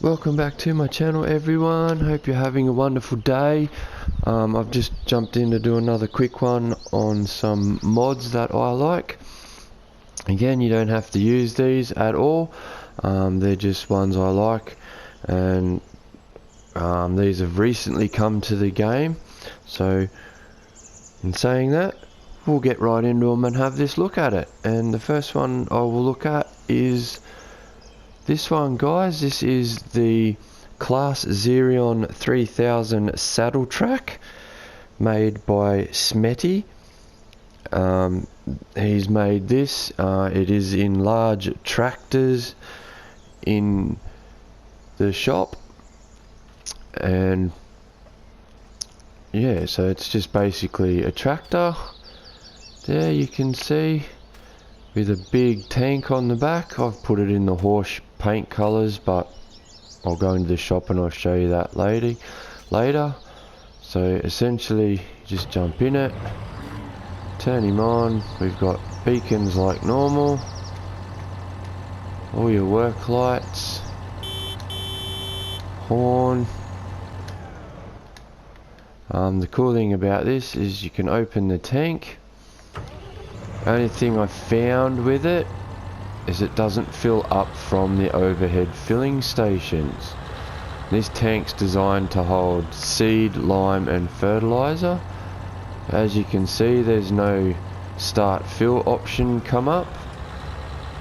Welcome back to my channel, everyone. Hope you're having a wonderful day. I've just jumped in to do another quick one on some mods that I like. Again, you don't have to use these at all. They're just ones I like, and these have recently come to the game. So in saying that, we'll get right into them and have this look at it. And the first one I will look at is this one, guys. This is the CLAAS XERION 3000 saddle track made by SMETY. He's made this. It is in large tractors in the shop, and yeah, so it's just basically a tractor. There you can see, with a big tank on the back. I've put it in the horse paint colours, but I'll go into the shop and I'll show you that later. So essentially, you just jump in it, turn him on. We've got beacons like normal, all your work lights, horn. The cool thing about this is you can open the tank. Only thing I found with it is it doesn't fill up from the overhead filling stations. This tank's designed to hold seed, lime and fertilizer. As you can see, there's no start fill option come up,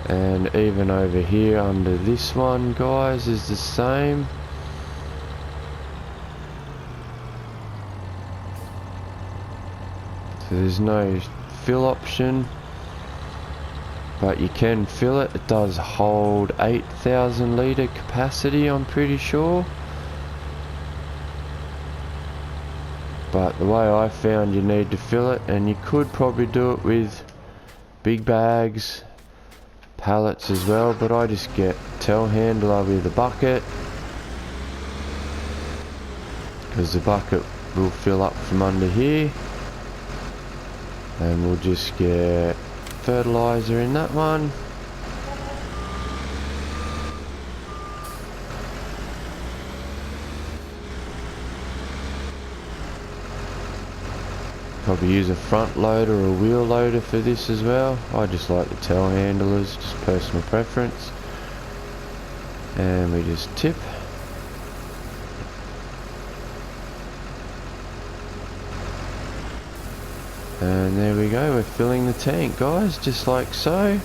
and even over here under this one, guys, is the same. So there's no fill option, but you can fill it. It does hold 8,000 litre capacity, I'm pretty sure. But the way I found, you need to fill it, and you could probably do it with big bags, pallets as well, but I just get telehandler with a bucket, because the bucket will fill up from under here, and we'll just get fertilizer in that one. Probably use a front loader or a wheel loader for this as well. I just like the telehandlers, just personal preference. And we just tip. And there we go, we're filling the tank, guys, just like so.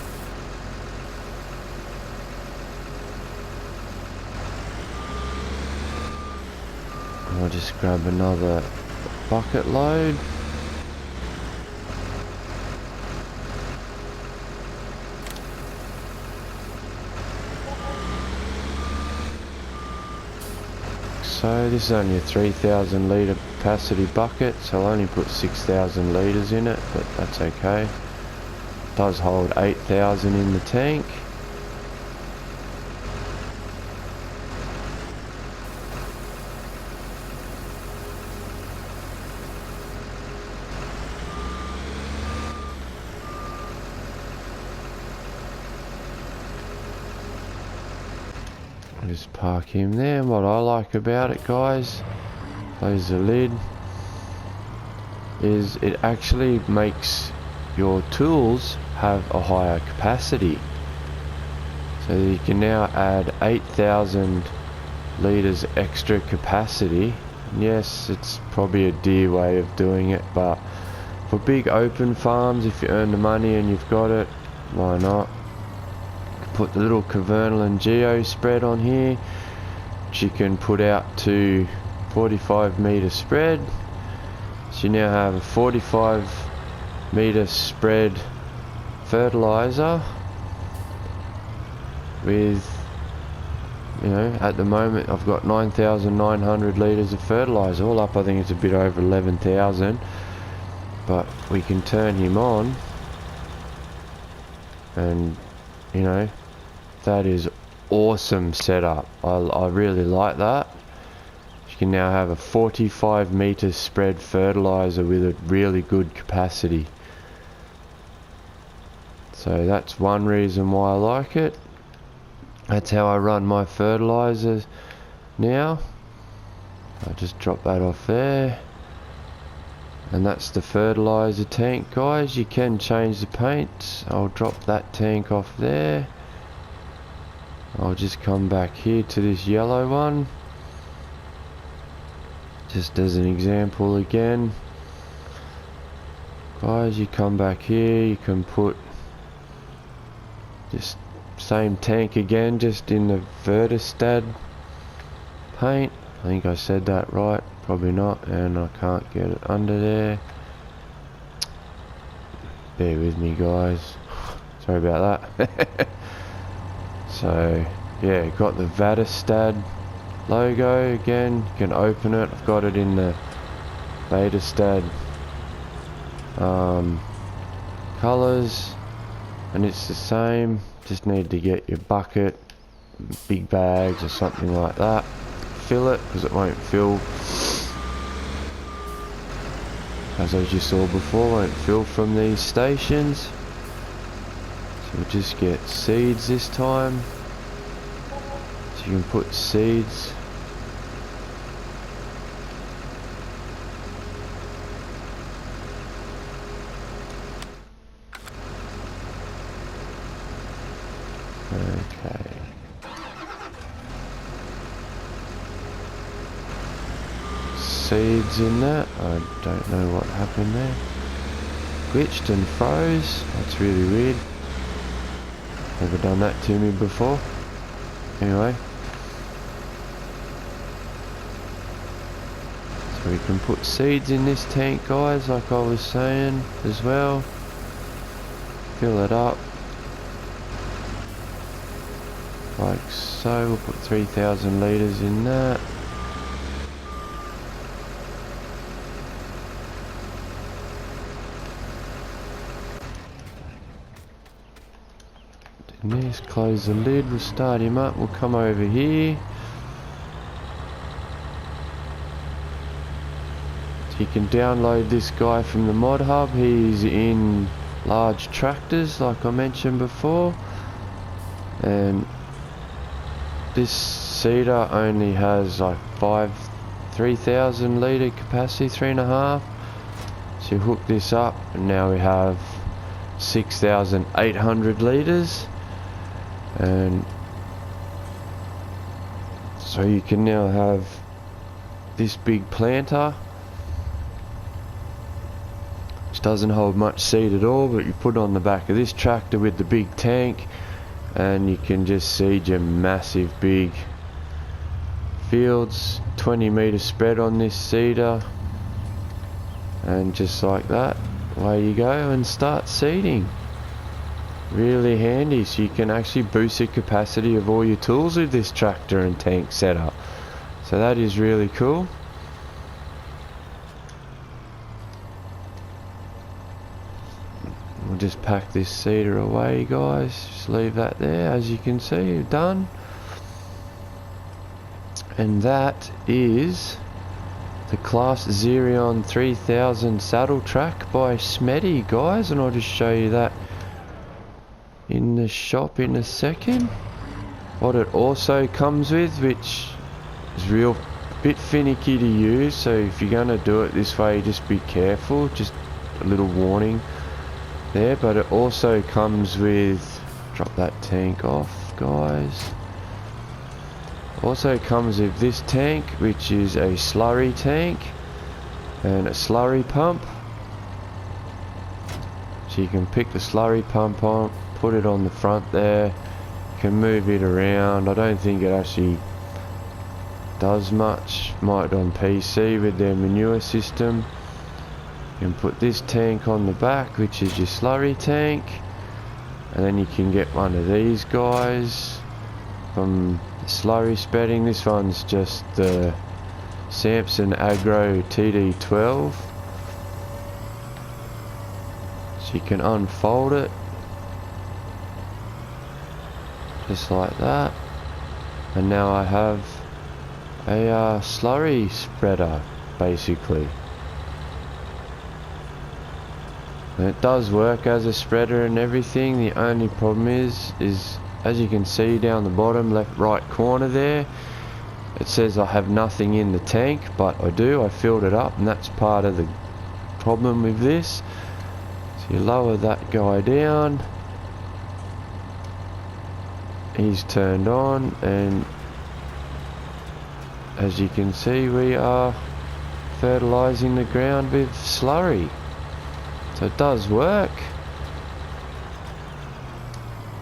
I'll just grab another bucket load. So this is only a 3,000 litre capacity bucket, so I'll only put 6,000 litres in it, but that's okay. It does hold 8,000 in the tank. Just park him there. What I like about it, guys, close the lid, is it actually makes your tools have a higher capacity. So you can now add 8,000 litres extra capacity. Yes, it's probably a dear way of doing it, but for big open farms, if you earn the money and you've got it, why not? Put the little Cavernal and Geo spread on here, which you can put out to 45 metre spread. So you now have a 45 metre spread fertilizer with, you know, at the moment I've got 9,900 litres of fertilizer. All up I think it's a bit over 11,000, but we can turn him on, and you know, that is awesome setup. I really like that. You can now have a 45 metre spread fertilizer with a really good capacity. So that's one reason why I like it. That's how I run my fertilizer now. I'll just drop that off there. And that's the fertilizer tank, guys. You can change the paints. I'll drop that tank off there. I'll just come back here to this yellow one, just as an example again. Guys, you come back here, you can put just same tank again, just in the Vertistad paint. I think I said that right, probably not, and I can't get it under there. Bear with me, guys, sorry about that. So yeah, got the Vertistad logo again. You can open it. I've got it in the Vertistad colors, and it's the same. Just need to get your bucket, big bags or something like that, fill it, because it won't fill, as you saw before, won't fill from these stations. So we'll just get seeds this time, so you can put seeds. Okay. Seeds in that. I don't know what happened there. Glitched and froze. That's really weird. Never done that to me before. Anyway. So we can put seeds in this tank, guys, like I was saying as well. Fill it up. Like so. We'll put 3,000 litres in that. Just close the lid, we'll start him up, we'll come over here. So you can download this guy from the mod hub. He's in large tractors like I mentioned before, and this seeder only has like 3,000 litre capacity, 3.5. So you hook this up and now we have 6,800 litres. And so you can now have this big planter, which doesn't hold much seed at all, but you put it on the back of this tractor with the big tank, and you can just seed your massive big fields. 20 metre spread on this seeder, and just like that, away you go and start seeding. Really handy, so you can actually boost the capacity of all your tools with this tractor and tank setup. So that is really cool. We'll just pack this seeder away, guys. Just leave that there. As you can see, done. And that is the CLAAS XERION 3000 saddle track by SMETY, guys, and I'll just show you that in the shop in a second. What it also comes with, which is real bit finicky to use, so if you're gonna do it this way, just be careful. Just a little warning there. But it also comes with, drop that tank off, guys. Also comes with this tank, which is a slurry tank and a slurry pump. So you can pick the slurry pump on, put it on the front there, can move it around. I don't think it actually does much, might on PC with their manure system. You can put this tank on the back, which is your slurry tank, and then you can get one of these guys from the slurry spreading. This one's just the Samson Agro TD12, so you can unfold it just like that, and now I have a slurry spreader basically. And it does work as a spreader and everything. The only problem is as you can see down the bottom left right corner there, It says I have nothing in the tank, but I do. I filled it up, and that's part of the problem with this. So you lower that guy down. He's turned on, and as you can see, we are fertilizing the ground with slurry. So it does work.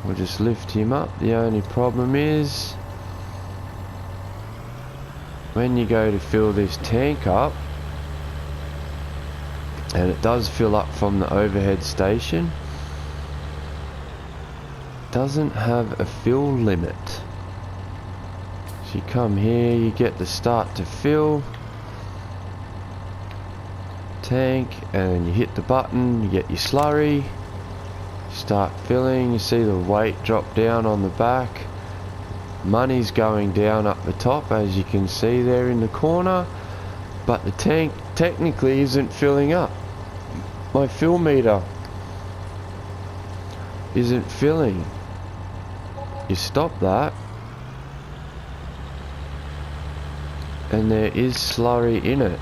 We'll just lift him up. The only problem is when you go to fill this tank up, and it does fill up from the overhead station, it doesn't have a fill limit. So you come here, you get the start to fill tank, and you hit the button, you get your slurry, start filling. You see the weight drop down on the back. Money's going down up the top, as you can see there in the corner, but the tank technically isn't filling up. My fill meter isn't filling. You stop that, and there is slurry in it.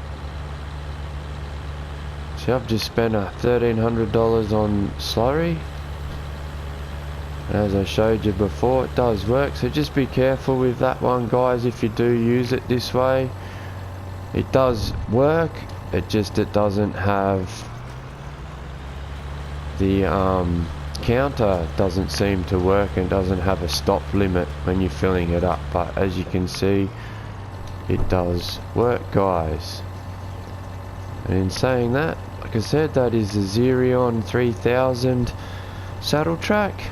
See, I've just spent $1,300 on slurry. As I showed you before, it does work, so just be careful with that one, guys, if you do use it this way. It does work, it doesn't have the counter doesn't seem to work, and doesn't have a stop limit when you're filling it up, but as you can see, it does work, guys. And in saying that, like I said, that is the XERION 3000 saddle track,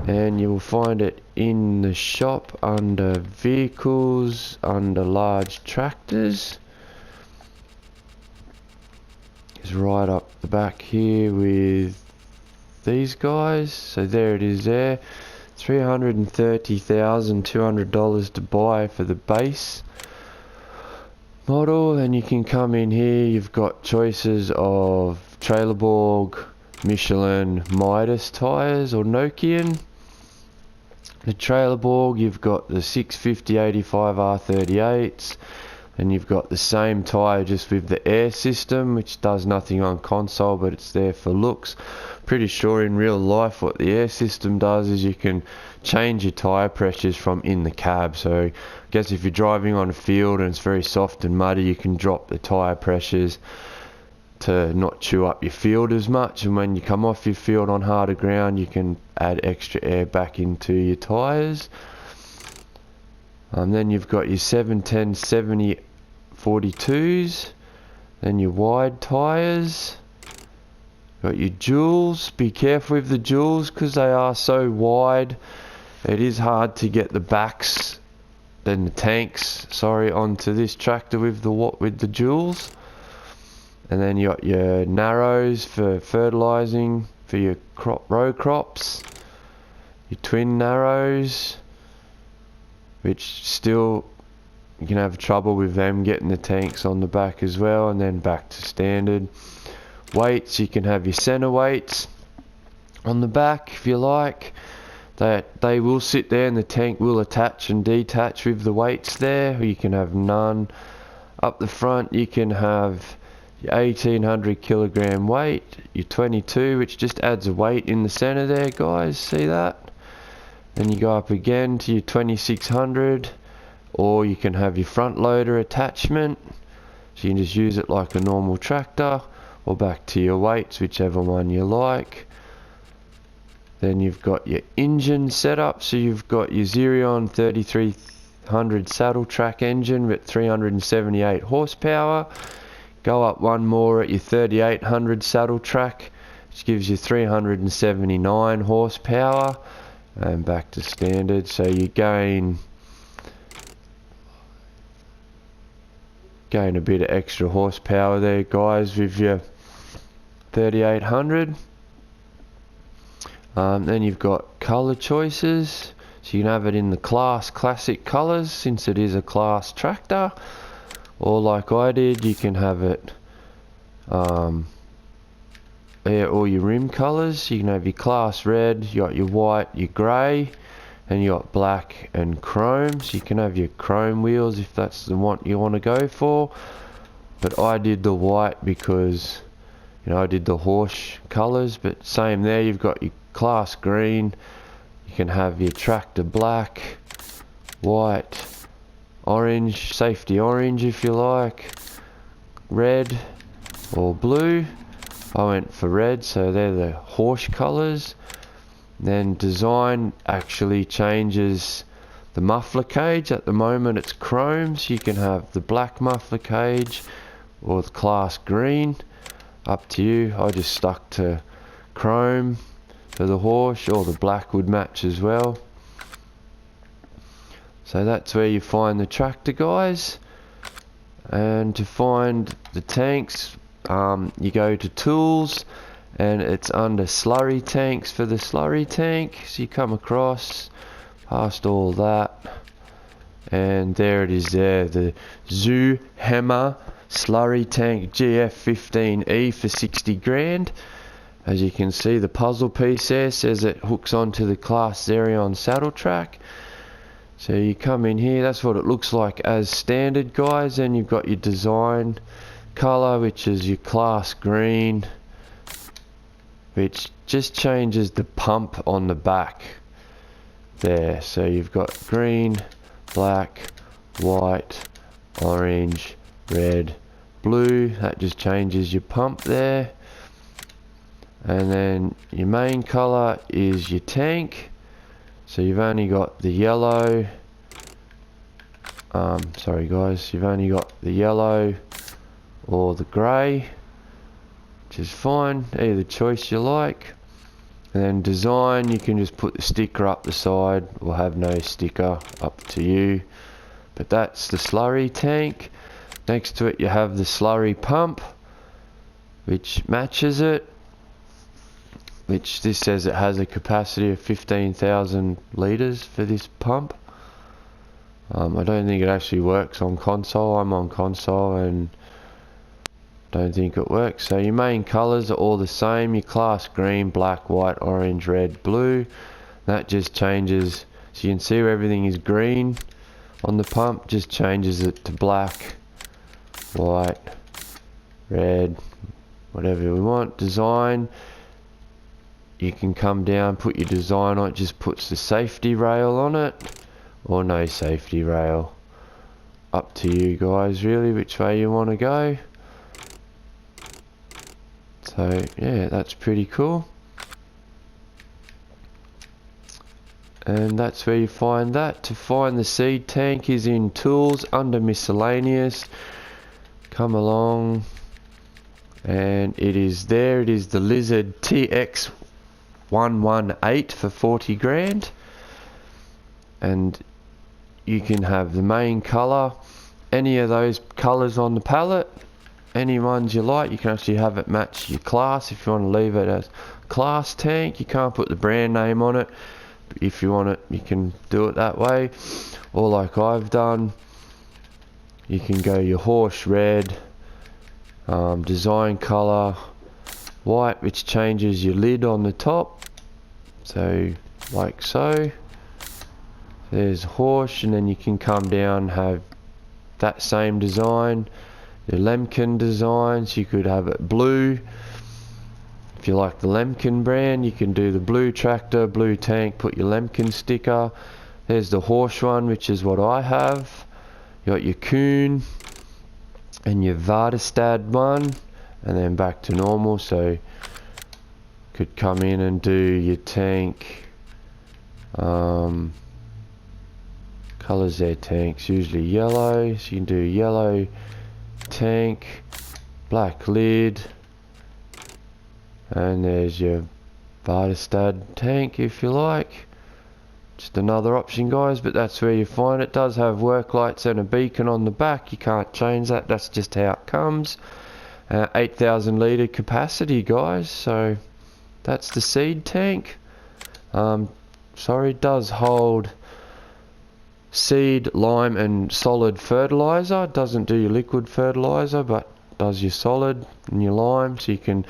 and you will find it in the shop under vehicles, under large tractors. It's right up the back here with these guys. So there it is there. $330,200 to buy for the base model. And you can come in here, you've got choices of Trailerborg, Michelin, Midas tyres, or Nokian. The Trailerborg, you've got the 650/85 R38s, and you've got the same tyre just with the air system, which does nothing on console, but it's there for looks. Pretty sure in real life what the air system does is you can change your tyre pressures from in the cab. So I guess if you're driving on a field and it's very soft and muddy, you can drop the tyre pressures to not chew up your field as much, and when you come off your field on harder ground, you can add extra air back into your tyres. Then you've got your 710/70/42s, then your wide tyres, got your duals. Be careful with the duals because they are so wide, it is hard to get the backs, then the tanks, sorry, onto this tractor with the duals. And then you got your narrows for fertilizing for your row crops, your twin narrows, which still you can have trouble with them getting the tanks on the back as well, and then back to standard. Weights, you can have your center weights on the back if you like. They will sit there and the tank will attach and detach with the weights there, or you can have none. Up the front you can have your 1800 kilogram weight, your 22, which just adds a weight in the center there, guys, see that? Then you go up again to your 2600, or you can have your front loader attachment, so you can just use it like a normal tractor, or back to your weights, whichever one you like. Then you've got your engine setup, so you've got your XERION 3300 saddle track engine with 378 horsepower. Go up one more at your 3800 saddle track, which gives you 379 horsepower, and back to standard. So you gain a bit of extra horsepower there, guys, with your 3800. Then you've got color choices, so you can have it in the CLAAS classic colors since it is a CLAAS tractor. Or like I did, you can have it all your rim colours. You can have your CLAAS red, you got your white, your grey, and you got black and chrome, so you can have your chrome wheels if that's the one you want to go for. But I did the white because, you know, I did the horse colours. But same there, you've got your CLAAS green, you can have your tractor black, white, orange, safety orange if you like, red or blue. I went for red, so they're the horse colours. Then design actually changes the muffler cage. At the moment it's chrome, so you can have the black muffler cage or the CLAAS green, up to you. I just stuck to chrome for the horse, or the black would match as well. So that's where you find the tractor, guys. And to find the tanks, you go to tools, and it's under slurry tanks for the slurry tank. So you come across past all that, and there it is there, the Zoo Hammer slurry tank GF15E for 60 grand. As you can see, the puzzle piece there says it hooks onto the CLAAS XERION saddle track. So you come in here, that's what it looks like as standard, guys. Then you've got your design colour, which is your CLAAS green, which just changes the pump on the back there. So you've got green, black, white, orange, red, blue. That just changes your pump there. And then your main colour is your tank. So you've only got the yellow, sorry guys, you've only got the yellow or the grey, which is fine, either choice you like. And then design, you can just put the sticker up the side or have no sticker, up to you. But that's the slurry tank. Next to it you have the slurry pump, which matches it, which this says it has a capacity of 15,000 litres for this pump. I don't think it actually works on console. I'm on console and don't think it works. So your main colours are all the same, your CLAAS green, black, white, orange, red, blue. That just changes, so you can see where everything is green on the pump, just changes it to black, white, red, whatever we want. Design, you can come down, put your design on it, just puts the safety rail on it, or no safety rail. Up to you guys really, which way you want to go. So yeah, that's pretty cool. And that's where you find that. To find the seed tank is in tools, under miscellaneous. Come along, and it is there. It is the Lizard TX118 for 40 grand. And you can have the main colour, any of those colours on the palette, any ones you like. You can actually have it match your class if you want to leave it as CLAAS tank. You can't put the brand name on it, but if you want it you can do it that way. Or like I've done, you can go your horse red, design colour white, which changes your lid on the top, so like so. There's horse, and then you can come down, have that same design, the Lemkin design. So you could have it blue if you like the Lemkin brand. You can do the blue tractor, blue tank, put your Lemkin sticker. There's the horse one, which is what I have. You got your Kuhn and your Vardestad one, and then back to normal. So could come in and do your tank, colours their tanks, usually yellow, so you can do yellow tank, black lid, and there's your Vardestad tank if you like. Just another option, guys, but that's where you find it. It does have work lights and a beacon on the back. You can't change that, that's just how it comes. 8,000 litre capacity, guys, so that's the seed tank. Sorry, it does hold seed, lime and solid fertilizer. It doesn't do your liquid fertilizer, but does your solid and your lime. So you can,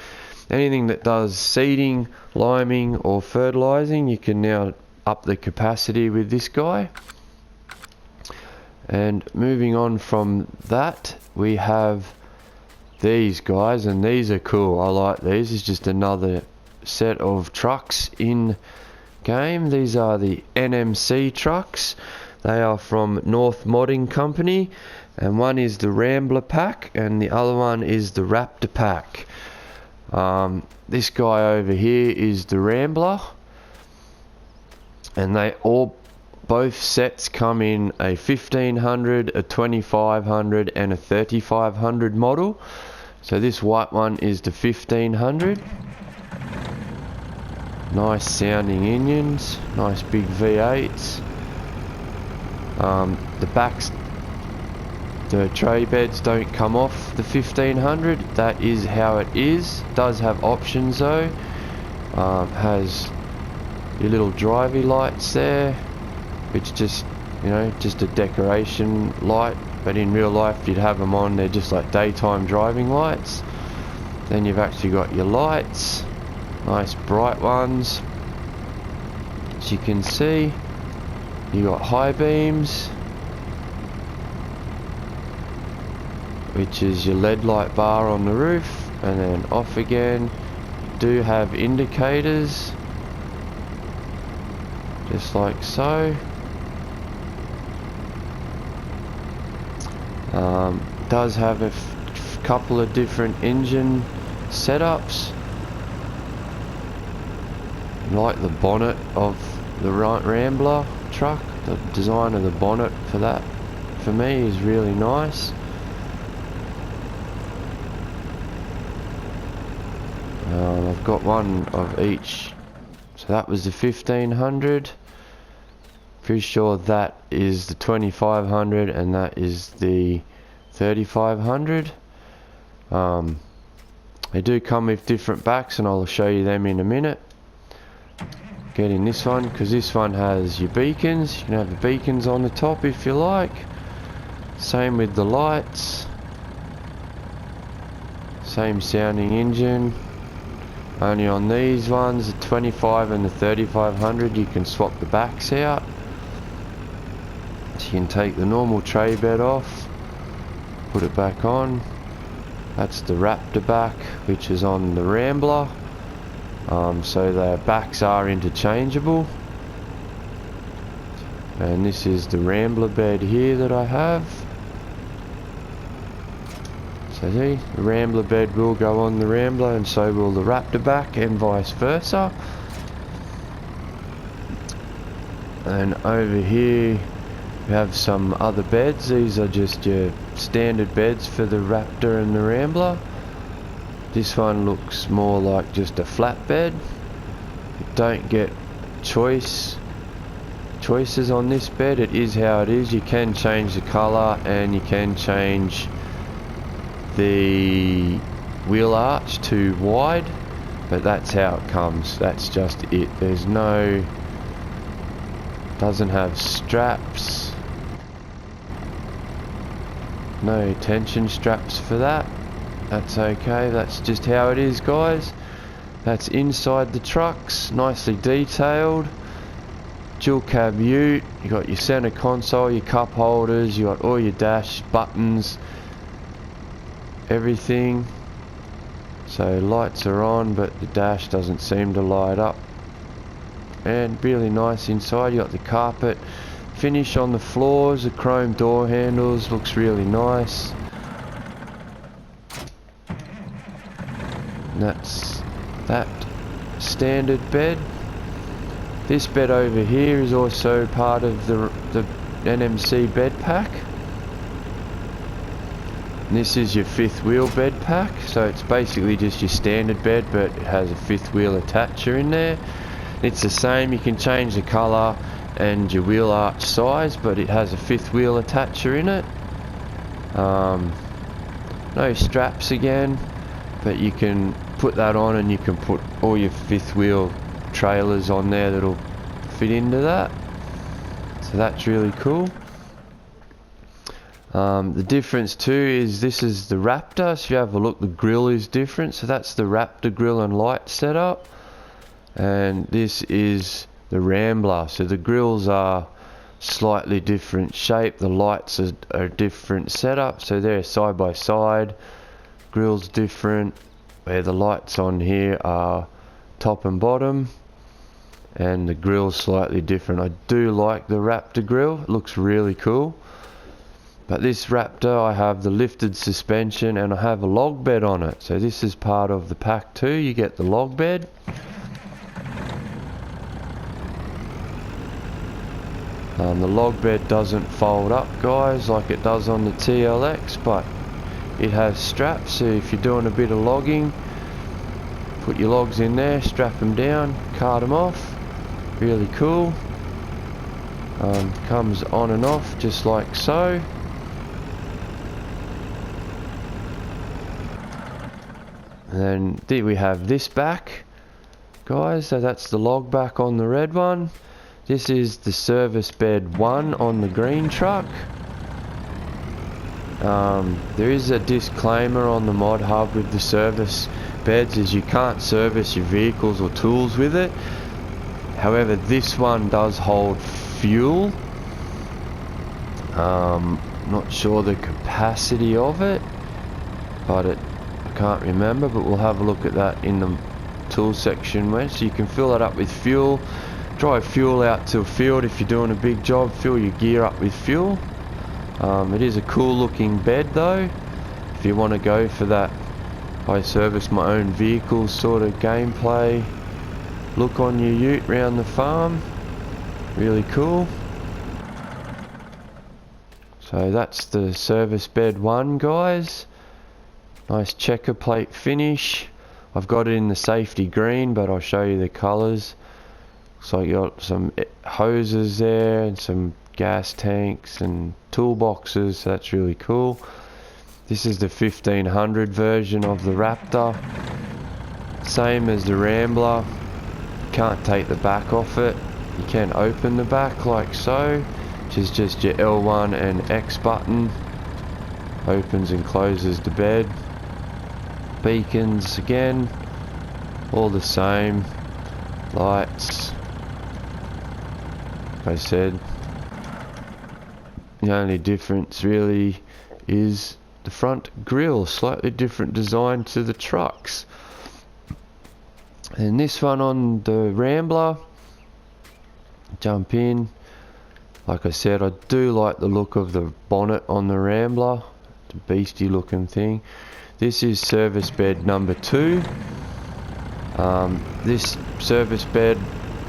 anything that does seeding, liming or fertilizing, you can now up the capacity with this guy. And moving on from that, we have these guys, and these are cool. I like these. It's just another set of trucks in game. These are the NMC trucks. They are from North Modding Company, and one is the Rambler pack and the other one is the Raptor pack. This guy over here is the Rambler, and both sets come in a 1500, a 2500 and a 3500 model. So this white one is the 1500. Nice sounding engines, nice big V8s. The backs, the tray beds don't come off the 1500. That is how it is. Does have options though. Has your little drivey lights there, which just, you know, just a decoration light, but in real life you'd have them on. They're just like daytime driving lights. Then you've actually got your lights, nice bright ones. As you can see, you got high beams, which is your LED light bar on the roof, and then off again. Do have indicators, just like so. Does have a couple of different engine setups, like the bonnet of the Rambler truck. The design of the bonnet for that, for me, is really nice. I've got one of each. So that was the 1500. Pretty sure that is the 2500 and that is the 3500. They do come with different backs and I'll show you them in a minute. Getting this one because this one has your beacons. You can have the beacons on the top if you like. Same with the lights. Same sounding engine. Only on these ones, the 25 and the 3500, you can swap the backs out. So you can take the normal tray bed off, put it back on. That's the Raptor back, which is on the Rambler. So their backs are interchangeable. And this is the Rambler bed here that I have. So see, the Rambler bed will go on the Rambler and so will the Raptor back, and vice versa. And over here we have some other beds. These are just your standard beds for the Raptor and the Rambler. This one looks more like just a flat bed. You don't get choices on this bed. It is how it is. You can change the colour and you can change the wheel arch to wide, but that's how it comes. That's just it. There's no, doesn't have straps, no tension straps for that. That's okay. That's just how it is, guys. That's inside the trucks, nicely detailed. Dual cab ute. You got your center console, your cup holders, you got all your dash buttons, everything. So lights are on, but the dash doesn't seem to light up. And really nice inside. You got the carpet finish on the floors, the chrome door handles, looks really nice. And that's that standard bed. This bed over here is also part of the NMC bed pack. And this is your fifth wheel bed pack, so it's basically just your standard bed, but it has a fifth wheel attacher in there. It's the same, you can change the colour and your wheel arch size, but it has a fifth wheel attacher in it. No straps again, but you can put that on and you can put all your fifth wheel trailers on there that'll fit into that. So that's really cool. The difference too is this is the Raptor. So if you have a look, the grille is different. So that's the Raptor grille and light setup. And this is the the Rambler. So the grills are slightly different shape, the lights are a different setup, so they're side by side. Grill's different, where the lights on here are top and bottom, and the grill's slightly different. I do like the Raptor grill, it looks really cool. But this Raptor, I have the lifted suspension and I have a log bed on it. So this is part of the pack too, you get the log bed. The log bed doesn't fold up, guys, like it does on the TLX, but it has straps, so if you're doing a bit of logging, put your logs in there, strap them down, cart them off. Really cool. Comes on and off just like so. And then we have this back, guys, so that's the log back on the red one. This is the service bed 1 on the green truck. There is a disclaimer on the mod hub with the service beds, is you can't service your vehicles or tools with it. However, this one does hold fuel. Not sure the capacity of it, but I can't remember, but we'll have a look at that in the tool section. So you can fill that up with fuel, drive fuel out to a field if you're doing a big job, fill your gear up with fuel. It is a cool looking bed though, if you want to go for that I service my own vehicle sort of gameplay look on your ute round the farm. Really cool. So that's the service bed 1, guys. Nice checker plate finish. I've got it in the safety green, but I'll show you the colours. So you got some hoses there and some gas tanks and toolboxes, so that's really cool. This is the 1500 version of the Raptor. Same as the Rambler. Can't take the back off it. You can open the back like so, which is just your L1 and X button. Opens and closes the bed. Beacons again, all the same. Lights. Like I said, the only difference really is the front grille, slightly different design to the trucks. And this one on the Rambler, jump in. Like I said, I do like the look of the bonnet on the Rambler, it's a beastie looking thing. This is service bed number 2. This service bed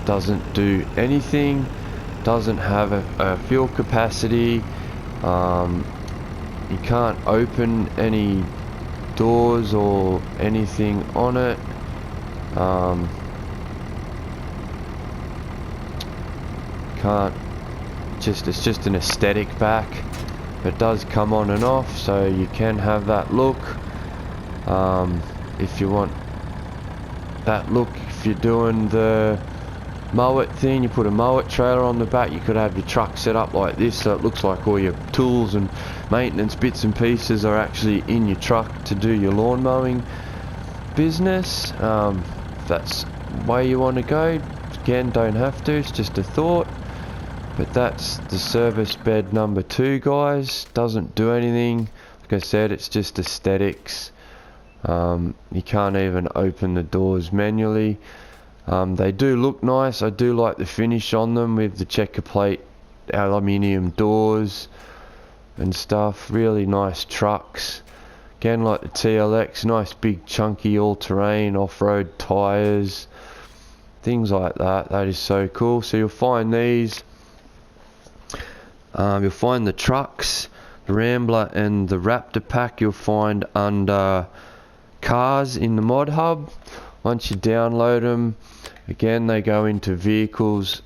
doesn't do anything, doesn't have a fuel capacity. You can't open any doors or anything on it. It's just an aesthetic back. It does come on and off, so you can have that look. If you want that look, if you're doing the mullet thing, you put a mullet trailer on the back, you could have your truck set up like this, so it looks like all your tools and maintenance bits and pieces are actually in your truck to do your lawn mowing business. If that's the way you want to go, again, don't have to, it's just a thought. But that's the service bed number 2, guys. Doesn't do anything. Like I said, it's just aesthetics. You can't even open the doors manually. They do look nice. I do like the finish on them with the checker plate aluminium doors and stuff. Really nice trucks. Again, like the TLX, nice big chunky all-terrain off-road tyres, things like that. That is so cool. So you'll find these. You'll find the trucks, the Rambler and the Raptor pack you'll find under CLAAS in the mod hub. Once you download them, again they go into vehicles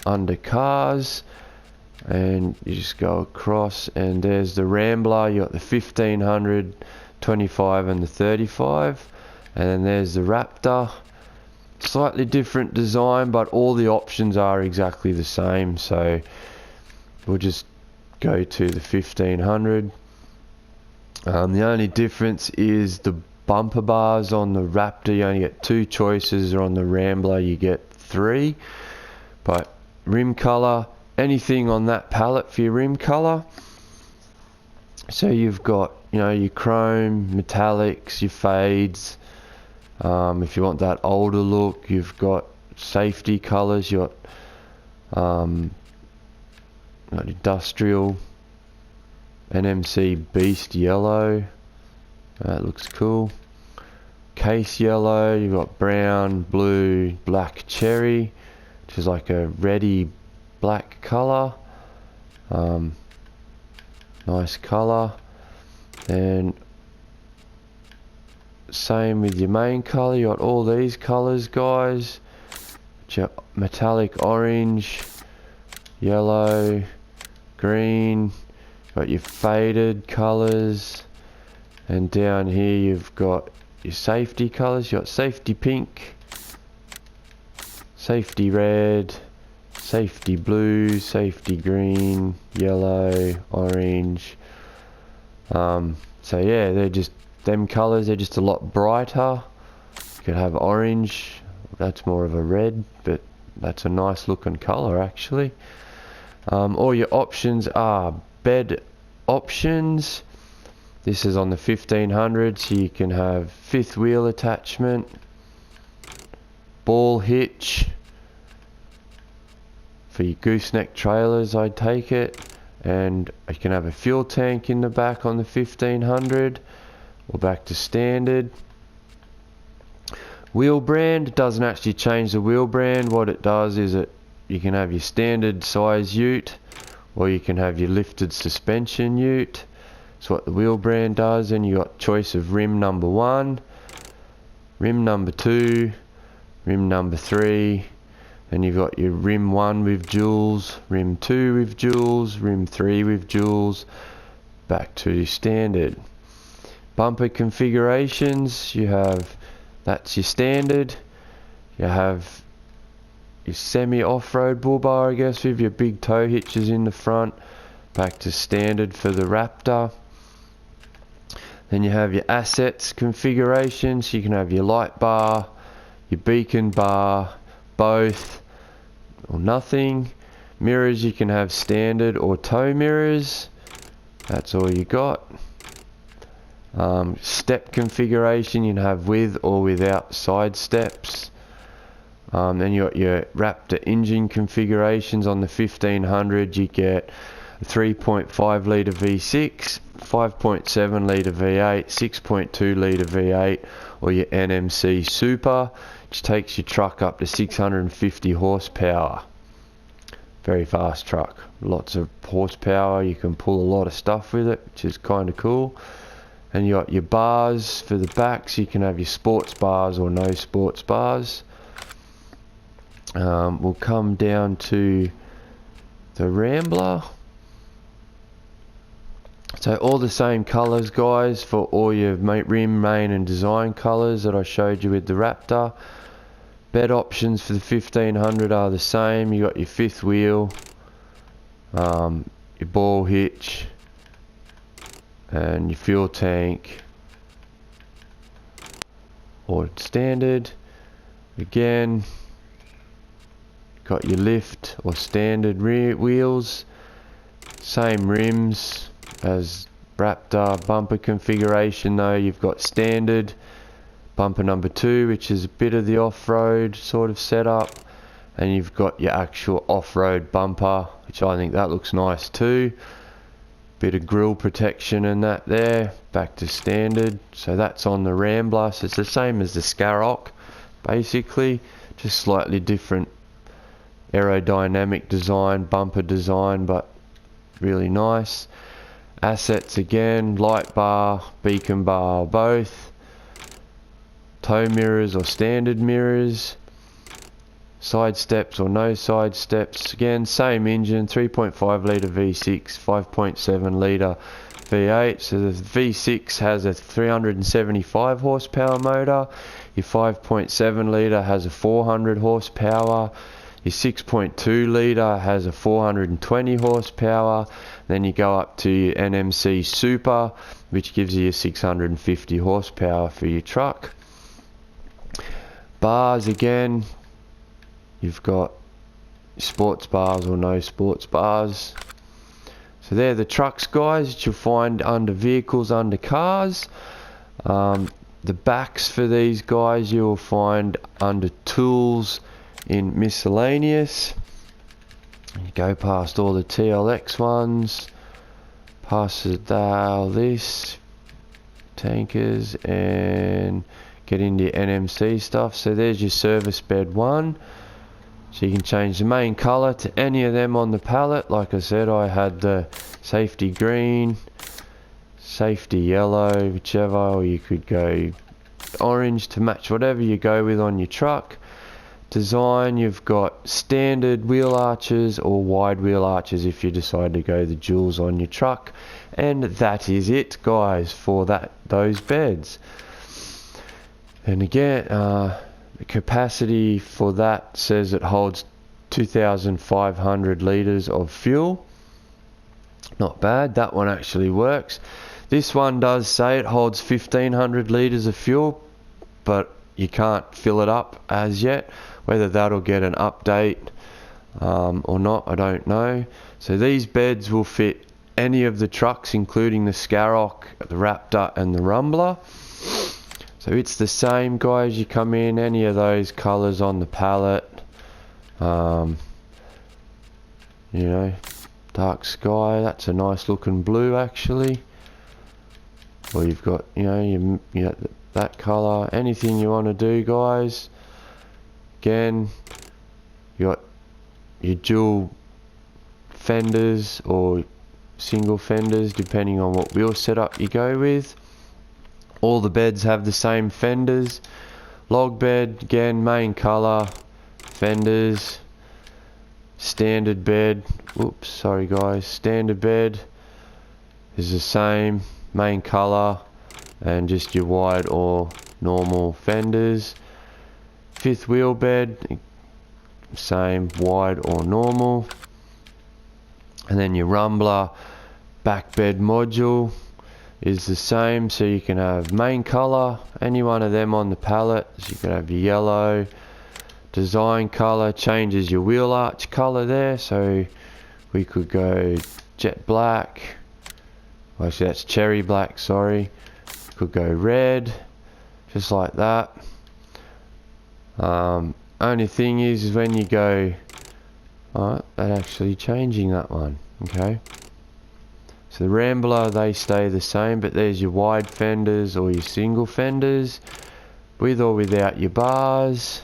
under CLAAS, and you just go across and there's the Rambler. You got the 1500, 25 and the 35, and then there's the Raptor. Slightly different design, but all the options are exactly the same, so we'll just go to the 1500. The only difference is the bumper bars on the Raptor. You only get 2 choices, or on the Rambler you get 3. But rim color, anything on that palette for your rim color. So you've got, you know, your chrome, metallics, your fades. If you want that older look, you've got safety colors. You've got industrial, NMC Beast Yellow. That looks cool. Case yellow. You've got brown, blue, black cherry, which is like a reddy black color. Nice color. And same with your main color. You got all these colors, guys. Your metallic orange, yellow, green. Got your faded colors, and down here you've got your safety colors. You got safety pink, safety red, safety blue, safety green, yellow, orange. So yeah, they're just them colors. They're just a lot brighter. You could have orange. That's more of a red, but that's a nice looking color actually. All your options are bed options. This is on the 1500, so you can have fifth wheel attachment, ball hitch for your gooseneck trailers, I'd take it, and you can have a fuel tank in the back on the 1500, or back to standard. Wheel brand doesn't actually change the wheel brand. What it does is you can have your standard size ute, or you can have your lifted suspension ute. That's what the wheel brand does. And you got choice of rim number 1, rim number 2, rim number 3. Then you've got your rim 1 with jewels, rim 2 with jewels, rim 3 with jewels, back to your standard. Bumper configurations, you have, that's your standard. You have your semi off-road bull bar, I guess, with your big tow hitches in the front, back to standard for the Raptor. Then you have your assets configurations. You can have your light bar, your beacon bar, both or nothing. Mirrors, you can have standard or tow mirrors. That's all you got. Step configuration, you can have with or without side steps. Then you got your Raptor engine configurations. On the 1500, you get a 3.5 litre V6, 5.7 litre V8, 6.2 litre V8, or your NMC Super, which takes your truck up to 650 horsepower. Very fast truck, lots of horsepower. You can pull a lot of stuff with it, which is kind of cool. And you got your bars for the back, so you can have your sports bars or no sports bars. We'll come down to the Rambler. So all the same colors, guys, for all your rim, main and design colors that I showed you with the Raptor. Bed options for the 1500 are the same. You got your fifth wheel, your ball hitch, and your fuel tank, or standard. Again, got your lift or standard rear wheels, same rims as Raptor. Bumper configuration though, you've got standard, bumper number 2, which is a bit of the off-road sort of setup, and you've got your actual off-road bumper, which I think that looks nice too. Bit of grille protection and that there, back to standard. So that's on the Rambler. So it's the same as the Scarrock basically, just slightly different aerodynamic design, bumper design, but really nice. Assets again, light bar, beacon bar, both. Tow mirrors or standard mirrors. Side steps or no side steps. Again, same engine, 3.5 litre V6, 5.7 litre V8. So the V6 has a 375 horsepower motor. Your 5.7 litre has a 400 horsepower. Your 6.2 litre has a 420 horsepower. Then you go up to your NMC Super, which gives you 650 horsepower for your truck. Bars again, you've got sports bars or no sports bars. So they're the trucks, guys, that you'll find under vehicles, under cars. The backs for these guys you'll find under tools in miscellaneous. You go past all the TLX ones, past all this, tankers, and get into your NMC stuff. So there's your service bed 1. So you can change the main colour to any of them on the pallet. Like I said, I had the safety green, safety yellow, whichever, or you could go orange to match whatever you go with on your truck. Design, you've got standard wheel arches or wide wheel arches if you decide to go the duals on your truck. And that is it, guys, for those beds. And again, the capacity for that says it holds 2,500 litres of fuel. Not bad, that one actually works. This one does say it holds 1,500 litres of fuel, but you can't fill it up as yet. Whether that'll get an update or not, I don't know. So these beds will fit any of the trucks, including the Scarrock, the Raptor and the Rumbler. So it's the same, guys. You come in any of those colours on the pallet. You know, dark sky, that's a nice looking blue actually. Or you've got, you know, that colour, anything you want to do, guys. Again, you got your dual fenders or single fenders depending on what wheel setup you go with. All the beds have the same fenders. Log bed, again, main colour, fenders. Standard bed, oops, sorry guys, standard bed is the same, main colour, and just your wide or normal fenders. Fifth wheel bed, same, wide or normal. And then your Rumbler back bed module is the same, so you can have main colour, any one of them on the pallet. So you can have your yellow. Design colour changes your wheel arch colour there, so we could go jet black, actually that's cherry black, sorry. Could go red, just like that. Only thing is when you go, alright, they're actually changing that one, okay. So the Rambler, they stay the same, but there's your wide fenders or your single fenders, with or without your bars.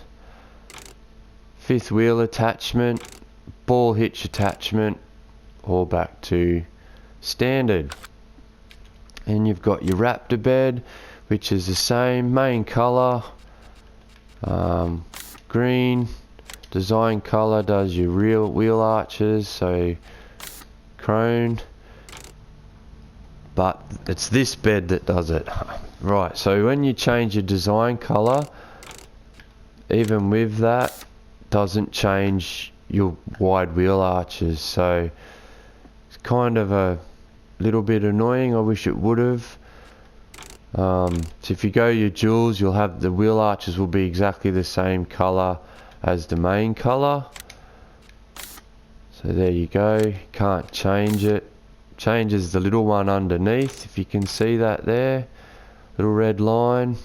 Fifth wheel attachment, ball hitch attachment, all back to standard. And you've got your Raptor bed, which is the same, main colour, green. Design colour does your real wheel arches, so chrome. But it's this bed that does it. Right, so when you change your design colour, even with that, doesn't change your wide wheel arches, so it's kind of a little bit annoying. I wish it would have. So if you go your duals, you'll have the wheel arches will be exactly the same colour as the main colour. So there you go, can't change it. Changes the little one underneath, if you can see that there, little red line.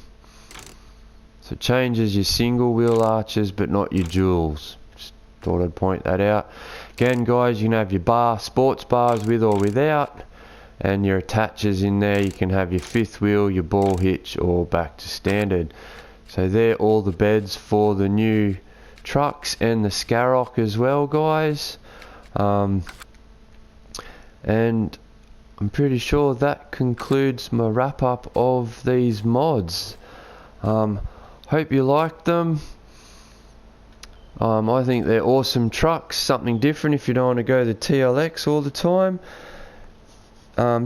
So it changes your single wheel arches but not your duals. Just thought I'd point that out. Again guys, you can have your sports bars with or without, and your attachers in there. You can have your fifth wheel, your ball hitch, or back to standard. So they're all the beds for the new trucks and the Scarrock as well, guys. And I'm pretty sure that concludes my wrap up of these mods. Hope you liked them. I think they're awesome trucks, something different if you don't want to go the TLX all the time.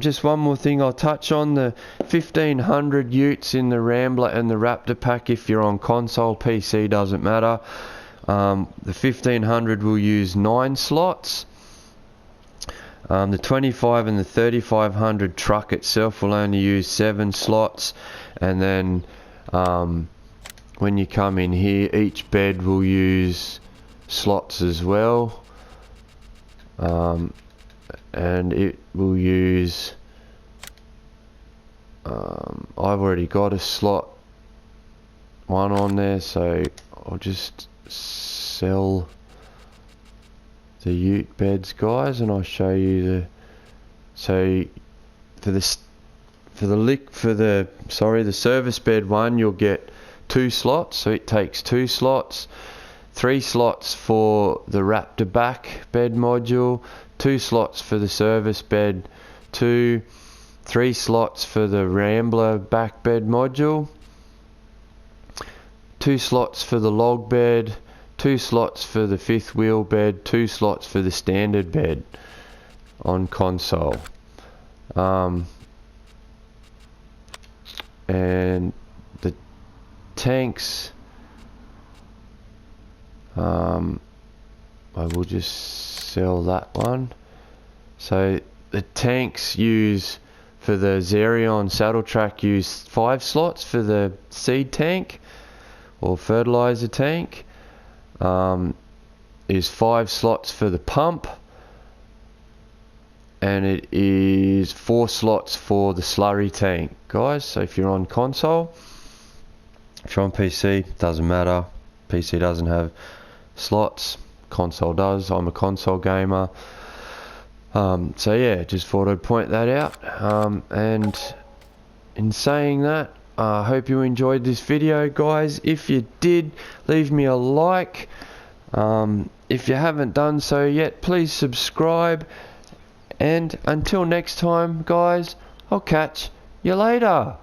Just one more thing I'll touch on, the 1500 utes in the Rambler and the Raptor pack. If you're on console, PC, doesn't matter. The 1500 will use 9 slots. The 25 and the 3500 truck itself will only use 7 slots, and then when you come in here, each bed will use slots as well, and it will use I've already got a slot one on there, so I'll just sell the ute beds, guys, and I'll show you the, so for the service bed one, you'll get 2 slots, so it takes 2 slots, 3 slots for the Raptor back bed module, 2 slots for the service bed 2, 3 slots for the Rambler back bed module, 2 slots for the log bed, 2 slots for the 5th wheel bed, 2 slots for the standard bed on console. And the tanks, I will just sell that one. So the tanks use, for the XERION saddle track, use 5 slots for the seed tank or fertilizer tank, is 5 slots for the pump, and it is 4 slots for the slurry tank, guys. So if you're on console, if you're on PC, doesn't matter. PC doesn't have slots, console does. I'm a console gamer. So yeah, just thought I'd point that out. And in saying that, I hope you enjoyed this video, guys. If you did, leave me a like. If you haven't done so yet, please subscribe. And until next time, guys, I'll catch you later.